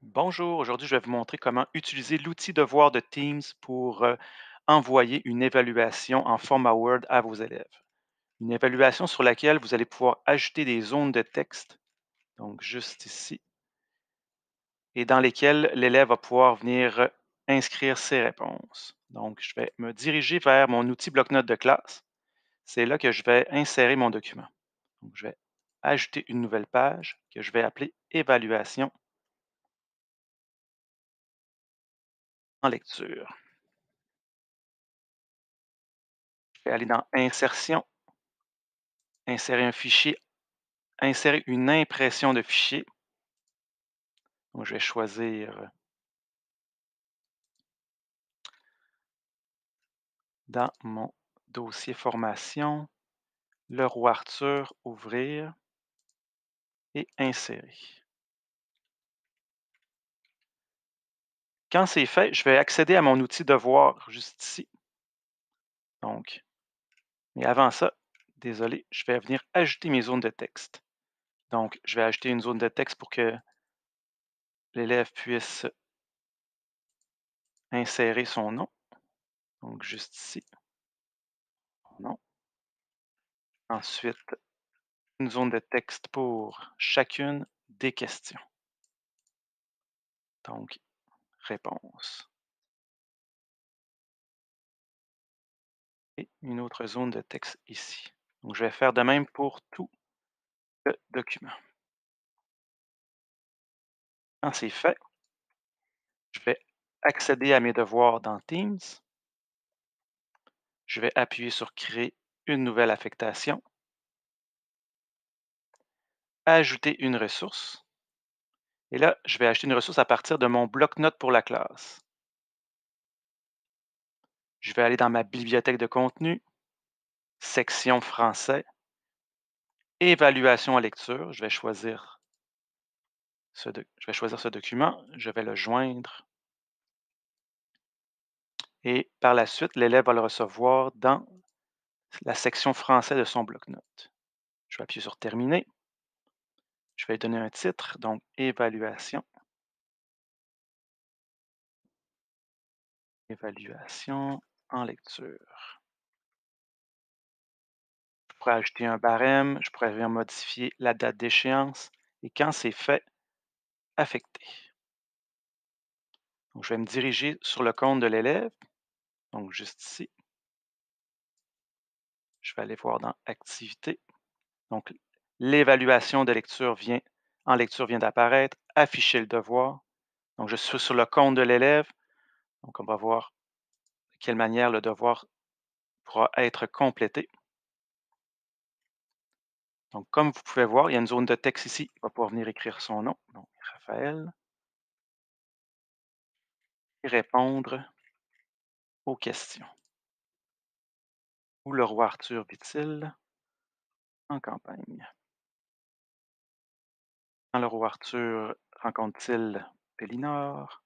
Bonjour, aujourd'hui je vais vous montrer comment utiliser l'outil Devoir de Teams pour envoyer une évaluation en format Word à vos élèves. Une évaluation sur laquelle vous allez pouvoir ajouter des zones de texte, donc juste ici, et dans lesquelles l'élève va pouvoir venir inscrire ses réponses. Donc je vais me diriger vers mon outil bloc-notes de classe. C'est là que je vais insérer mon document. Donc je vais ajouter une nouvelle page que je vais appeler Évaluation en lecture. Je vais aller dans Insertion, insérer un fichier, insérer une impression de fichier. Donc, je vais choisir dans mon dossier formation, le roi Arthur, ouvrir et insérer. Quand c'est fait, je vais accéder à mon outil devoir juste ici. Donc, mais avant ça, désolé, je vais venir ajouter mes zones de texte. Donc, je vais ajouter une zone de texte pour que l'élève puisse insérer son nom. Donc, juste ici, nom. Ensuite, une zone de texte pour chacune des questions. Donc, réponse. Et une autre zone de texte ici. Donc, je vais faire de même pour tout le document. Quand c'est fait, je vais accéder à mes devoirs dans Teams. Je vais appuyer sur Créer une nouvelle affectation, ajouter une ressource. Et là, je vais ajouter une ressource à partir de mon bloc-notes pour la classe. Je vais aller dans ma bibliothèque de contenu, section français, évaluation en lecture. Je vais choisir ce document, je vais le joindre et par la suite, l'élève va le recevoir dans la section français de son bloc-notes. Je vais appuyer sur Terminer. Je vais lui donner un titre, donc Évaluation. Évaluation en lecture. Je pourrais ajouter un barème, je pourrais venir modifier la date d'échéance et quand c'est fait, affecter. Donc, je vais me diriger sur le compte de l'élève, donc juste ici. Je vais aller voir dans Activités. Donc, l'évaluation de lecture vient d'apparaître, afficher le devoir. Donc, je suis sur le compte de l'élève. Donc, on va voir de quelle manière le devoir pourra être complété. Donc, comme vous pouvez voir, il y a une zone de texte ici. Il va pouvoir venir écrire son nom, donc Raphaël, et répondre aux questions. Où le roi Arthur vit-il en campagne? Quand le roi Arthur rencontre-t-il Pélinore?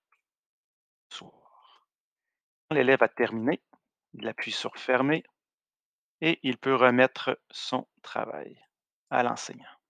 Soir. Quand l'élève a terminé, il appuie sur Fermer et il peut remettre son travail à l'enseignant.